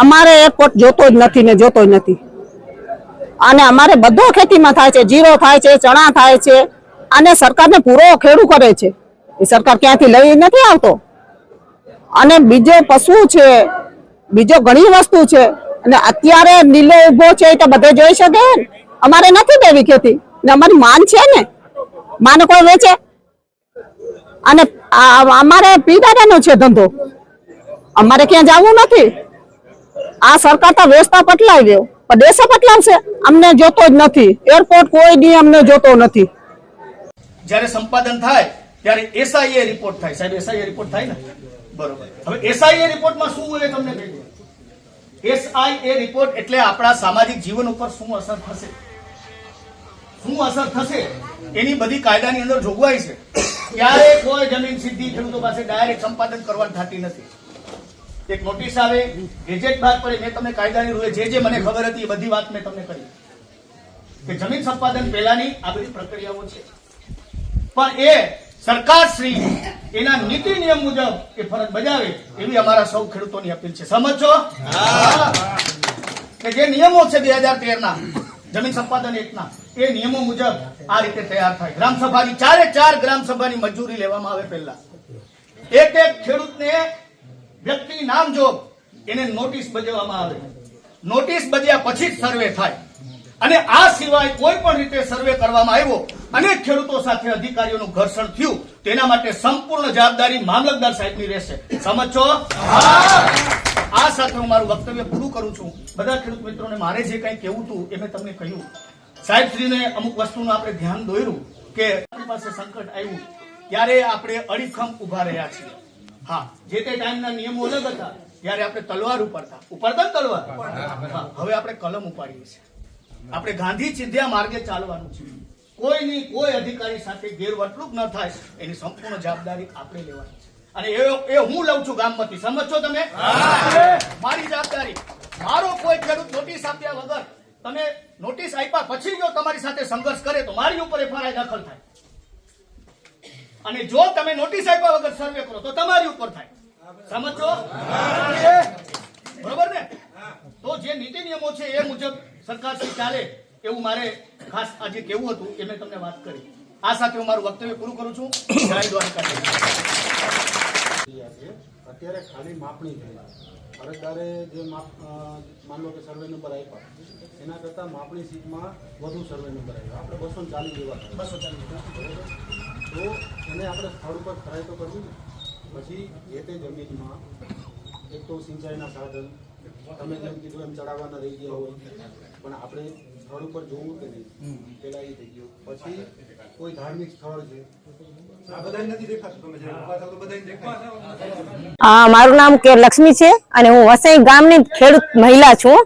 અમારે એરપોર્ટ જોતો જ નથી ને જોતો જ નથી અને અમારે બધો ખેતીમાં થાય છે, જીરો થાય છે, ચણા થાય છે અને સરકારને પૂરો ખેડૂ કરે છે. એ સરકાર ક્યાંથી લઈ નથી આવતો. અને બીજો પશુ છે, બીજો ઘણી વસ્તુ છે અને અત્યારે લીલો ઉભો છે તો બધે જોઈ શકે. અમારે નથી દેવી ખેતી ને અમારી માન છે ને, માને કોઈ વેચે. અને અમારે પીડાનો છે ધંધો, અમારે ક્યાં જવું નથી. આ સરકાર તો વેચતા પટલાવી દેવ પણ દેશે પટલાવશે, અમને જોતો જ નથી. એરપોર્ટ કોઈ દી અમને જોતો નથી. જ્યારે સંપાદન થાય ત્યારે એસઆઈએ રિપોર્ટ થાય. સાહેબ એસઆઈએ રિપોર્ટ થાય ને, બરોબર. હવે એસઆઈએ રિપોર્ટમાં શું હોય તમને કહી દઉં. એસઆઈએ રિપોર્ટ એટલે આપણા સામાજિક જીવન ઉપર શું અસર થશે, શું અસર થશે એની બધી કાયદાની અંદર જોગવાઈ છે. ક્યારે કોઈ જમીન સીધી ખેડૂતો પાસે ડાયરેક્ટ સંપાદન કરવાની થતી નથી. એક નોટિસ આવે, ગેજેટ બહાર પડે. મેં તમને કાયદાની રૂએ જે મને ખબર હતી એ બધી વાત મેં તમને કરી કે જમીન સંપાદન પહેલાની આ બધી પ્રક્રિયાઓ છે. પણ એ સરકારશ્રી એના નીતિ નિયમ મુજબ એ ફરજ બજાવે એવી અમારા સૌ ખેડૂતોની અપીલ છે. સમજો કે જે નિયમો છે 2013 ના જમીન સંપાદન એક્ટના, એ નિયમો મુજબ આ રીતે તૈયાર થાય. ગ્રામસભાની 4 ગ્રામસભાની મંજૂરી લેવામાં આવે. પહેલા એક ખેડૂતને વ્યક્તિ નામ જોગ એને નોટિસ બજાવવામાં આવે. નોટિસ બજ્યા પછી જ સર્વે થાય. અને આ સિવાય કોઈ પણ રીતે સર્વે કરવામાં આવ્યો અને ખેડૂતો સાથે અધિકારીઓનું ઘર્ષણ થયું તેના માટે સંપૂર્ણ જવાબદારી મામલતદાર સાહેબની રહેશે. સમજો? આ સાથે હું મારું વક્તવ્ય પૂરું કરું છું. બધા ખેડૂત મિત્રોને મારે જે કંઈ કહેવું હતું એ મેં તમને કહ્યું. સાહેબશ્રીને અમુક વસ્તુનું આપણે ધ્યાન દોર્યું કે આપણી પાસે સંકટ આવ્યું ત્યારે આપણે અડીખમ ઉભા રહ્યા છીએ. હા, જે તે ટાઈમના નિયમો અલગ હતા ત્યારે આપણે તલવાર ઉપાડતા તલવાર. હવે આપણે કલમ ઉપાડીએ છીએ. આપણે ગાંધી ચિંધ્યા માર્ગે ચાલવાનું છે. કોઈની કોઈ અધિકારી સાથે ગેરવર્તણૂક ન થાય એની સંપૂર્ણ જવાબદારી આપણે લેવાની છે. અને એ હું લઉં છું ગામમાંથી. સમજો તમે? મારી જવાબદારી. મારો કોઈ ખેડૂત નોટિસ આપ્યા વગર તમે નોટિસ આપ્યા પછી જો તમારી સાથે સંઘર્ષ કરે તો મારી ઉપર એફઆઈઆર દાખલ થાય. અને જો તમે નોટિસ આપ્યા વગર સર્વે કરો તો તમારી ઉપર થાય. સમજો? બરોબર ને? તો જે નીતિ નિયમો છે એ મુજબ સરકાર ચાલે એવું મારે ખાસ આજે કેવું હતું એ મેં તમને વાત કરી. આ સાથે હું મારું વક્તવ્ય પૂરું કરું છું. જય દ્વારકા. અત્યારે ખાલી માપણી થઈ. અરજદારે જે માન લો કે સર્વે નંબર આપ્યા એના કરતાં માપણી સીટમાં વધુ સર્વે નંબર આવ્યા. આપણે 240 જેવા 240 તો એને આપણે સ્થળ ઉપર ખરાઈ તો કરવી ને. પછી જે તે જમીનમાં એક તો સિંચાઈના સાધન તમે જેમ કીધું એમ ચડાવવાના રહી ગયા હોય પણ આપણે સ્થળ ઉપર જોવું કે નહીં, પેલા એ થઈ ગયું. પછી કોઈ ધાર્મિક સ્થળ છે આ બધા નથી દેખાતું. તમે મારું નામ કે લક્ષ્મી છે અને હું વસઈ ગામની ખેડૂત મહિલા છું.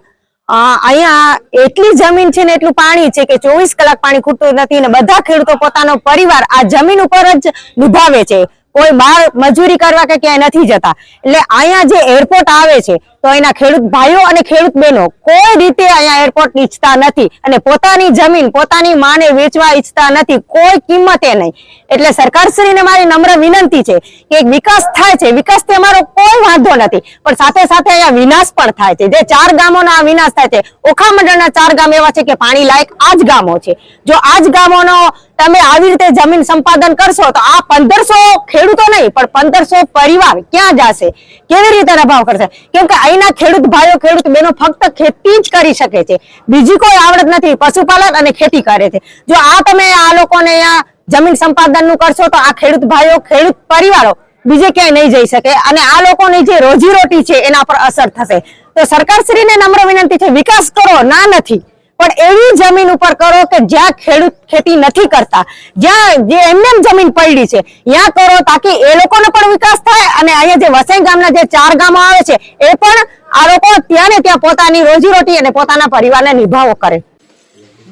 અહીંયા એટલી જમીન છે ને એટલું પાણી છે કે 24 કલાક પાણી ખૂટતું નથી અને બધા ખેડૂતો પોતાનો પરિવાર આ જમીન ઉપર જ નિભાવે છે. કોઈ બહાર મજૂરી કરવા કે ક્યાંય નથી જતા. એટલે અહીંયા જે એરપોર્ટ આવે છે તો અહીંના ખેડૂત ભાઈઓ અને ખેડૂત બહેનો કોઈ રીતે અહીંયા એરપોર્ટ ઈચ્છતા નથી અને પોતાની જમીન પોતાની માને વેચવા ઈચ્છતા નથી, કોઈ કિંમતે નહીં. એટલે સરકારશ્રીને મારી નમ્ર વિનંતી છે કે વિકાસ થાય છે, વિકાસથી અમારો કોઈ વાંધો નથી, પણ સાથે સાથે અહીંયા વિનાશ પણ થાય છે. જે 4 ગામોનો આ વિનાશ થાય છે, ઓખા મંડળના 4 ગામ એવા છે કે પાણી લાયક આ જ ગામો છે. જો આ જ ગામોનો તમે આવી રીતે જમીન સંપાદન કરશો તો આ 1500 ખેડૂતો નહીં પણ 1500 પરિવાર ક્યાં જશે, કેવી રીતે રભાવ કરશે? કેમ કે અહીંના ખેડૂત ભાઈઓ ખેડૂત બહેનો ફક્ત ખેતી જ કરી શકે છે, બીજી કોઈ આવડત નથી. પશુપાલન અને ખેતી કરે છે. જો આ તમે આ લોકોને અહીંયા જમીન સંપાદન નું કરશો તો આ ખેડૂત ભાઈઓ ખેડૂત પરિવારો બીજે ક્યાંય નહીં જઈ શકે અને આ લોકોની જે રોજીરોટી છે એના પર અસર થશે. તો સરકારશ્રીને નમ્ર વિનંતી છે, વિકાસ કરો ના નથી પણ એવી જમીન ઉપર કરો કે જ્યાં ખેડૂત ખેતી નથી કરતા, જ્યાં જે એમને જમીન પડી છે ત્યાં કરો તાકી એ લોકોનો પણ વિકાસ થાય અને અહીંયા જે વસઈ ગામના જે 4 ગામો આવે છે એ પણ આ લોકો ત્યાં ને ત્યાં પોતાની રોજીરોટી અને પોતાના પરિવારને નિભાવો કરે.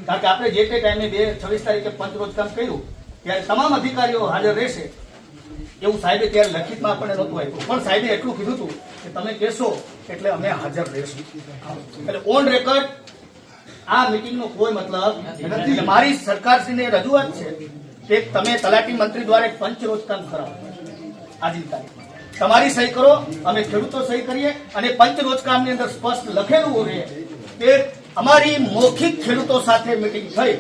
કારણ કે આપણે જે તે ટાઈમે 26 તારીખે પંચરોજ કામ કર્યું ત્યારે તમામ અધિકારીઓ હાજર રહેશે એવું સાહેબે ત્યારે લખિતમાં આપણને નહોતું આપ્યું, પણ સાહેબે એટલું કીધું હતું કે તમે કહેશો એટલે અમે હાજર રહેશું. એટલે ઓન રેકોર્ડ આ મીટિંગનો કોઈ મતલબ નથી. મારી સરકારશ્રીને રજૂઆત છે કે તમે તલાટી મંત્રી દ્વારા એક પંચરોજ કામ કરાવો આજની તારીખમાં. તમારી સહી કરો, અમે ખેડૂતો સહી કરીએ, અને પંચ રોજકામની અંદર સ્પષ્ટ લખેલું હોય કે અમારી મૌખિક ખેડૂતો સાથે મીટિંગ થઈ,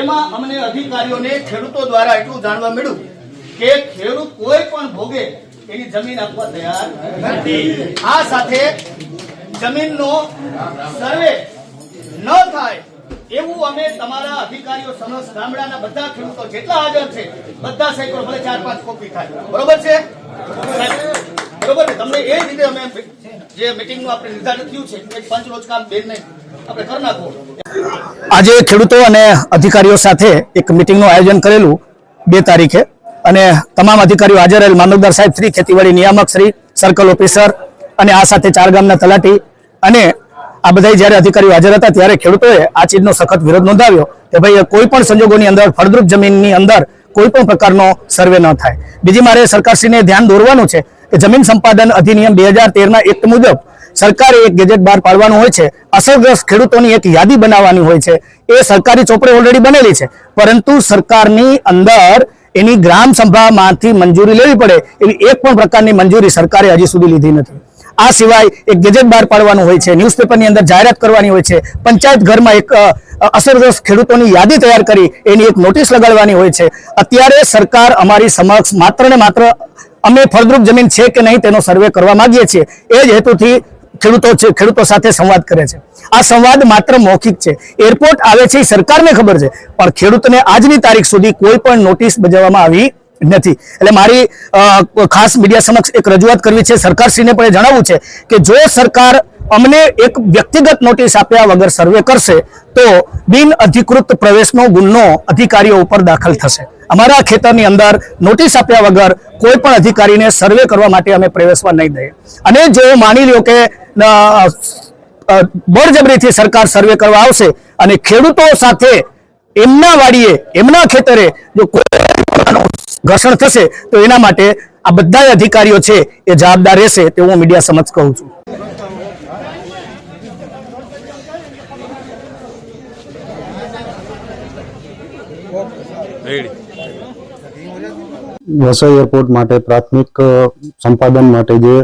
એમાં અમને અધિકારીઓને ખેડૂતો દ્વારા એટલું જાણવા મળ્યું કે ખેડૂત કોઈ પણ ભોગે એની જમીન આપવા તૈયાર નથી. આ સાથે જમીનનો સર્વે ન થાય એવું અમે તમારા અધિકારીઓ સમક્ષ ગામડાના બધા ખેડૂતો જેટલા હાજર છે બધા સહી કરો, ભલે 4-5 કોપી થાય. બરોબર છે? બરોબર છે. તમને એ રીતે અમે જે મીટિંગનું આપણે નિર્ધારિત થયું છે એ પંચ રોજકામ બેનને આપણે કરી નાખો. આજે ખેડૂતો અને અધિકારીઓ સાથે એક મીટિંગનું આયોજન કરેલું 2 તારીખે, અને તમામ અધિકારીઓ હાજર રહેલ, મામલતદાર સાહેબ શ્રી, ખેતીવાડી નિયામક શ્રી, સર્કલ ઓફિસર અને આ સાથે 4 ગામના તલાટી, અને આ બધા જ્યારે અધિકારીઓ હાજર હતા ત્યારે ખેડૂતોએ આ ચીજનો સખત વિરોધ નોંધાવ્યો કે ભાઈ કોઈ પણ સંજોગોની અંદર ફળદ્રુપ જમીનની અંદર કોઈ પણ પ્રકારનો સર્વે ન થાય. બીજી મારે સરકારશ્રીને ધ્યાન દોરવાનું છે કે જમીન સંપાદન અધિનિયમ 2013ના એક્ટ મુજબ સરકારે એક ગેજેટ બહાર પાડવાનું હોય છે, અસરગ્રસ્ત ખેડૂતોની એક યાદી બનાવવાની હોય છે. એ સરકારી ચોપડે ઓલરેડી બનેલી છે, પરંતુ સરકારની અંદર એની ગ્રામ સભામાંથી મંજૂરી લેવી પડે એવી એક પણ પ્રકારની મંજૂરી સરકારે હજી સુધી લીધી નથી. આ સિવાય એક ગેજેટ બહાર પાડવાનું હોય છે, ન્યૂઝપેપરની અંદર જાહેરાત કરવાની હોય છે, પંચાયત ઘરમાં એક અસરગ્રસ્ત ખેડૂતોની યાદી તૈયાર કરી એની એક નોટિસ લગાડવાની હોય છે. અત્યારે સરકાર અમારી સમક્ષ માત્ર ને માત્ર અમે ફળદ્રુપ જમીન છે કે નહીં તેનો સર્વે કરવા માંગીએ છીએ એ જ હેતુથી ખેડૂતો સાથે સંવાદ કરે છે. આ સંવાદ માત્ર મૌખિક છે. એરપોર્ટ આવે છે એ સરકારને ખબર છે, પણ ખેડૂતને આજની તારીખ સુધી કોઈ પણ નોટિસ બજાવવામાં આવી નથી. એટલે મારી ખાસ મીડિયા સમક્ષ એક રજૂઆત કરવી છે, સરકારશ્રીને પણ એ જણાવવું છે કે જો સરકાર અમને એક વ્યક્તિગત નોટિસ આપ્યા વગર સર્વે કરશે તો બિન અધિકૃત પ્રવેશનો ગુનો અધિકારીઓ ઉપર દાખલ થશે. અમારા ખેતરની અંદર નોટિસ આપ્યા વગર કોઈ પણ અધિકારીને સર્વે કરવા માટે અમે પ્રવેશવા નહીં દઈએ. અને જો માની લ્યો કે બળજબરીથી સરકાર સર્વે કરવા આવશે અને ખેડૂતો સાથે એમના વાડીએ એમના ખેતરે જો ઘર્ષણ થશે તો એના માટે આ બધા અધિકારીઓ છે એ જવાબદાર રહેશે તેવું હું મીડિયા સમક્ષ કહું છું. વસઈ એરપોર્ટ માટે પ્રાથમિક સંપાદન માટે જે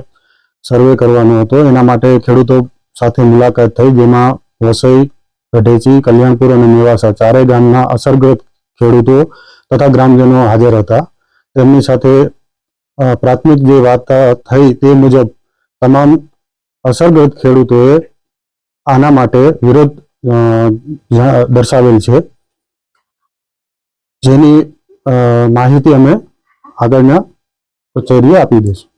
સર્વે કરવાનો હતો એના માટે ખેડૂતો સાથે મુલાકાત થઈ, જેમાં વસઈ, ગઢેચી, કલ્યાણપુર અને મેવાસા 4 ગામના અસરગ્રસ્ત ખેડૂતો તથા ગ્રામજનો હાજર હતા. તેમની સાથે પ્રાથમિક જે વાત થઈ તે મુજબ તમામ અસરગ્રસ્ત ખેડૂતોએ આના માટે વિરોધ દર્શાવેલ છે, જેની માહિતી અમે આગળના કચેરીએ આપી દઈશું.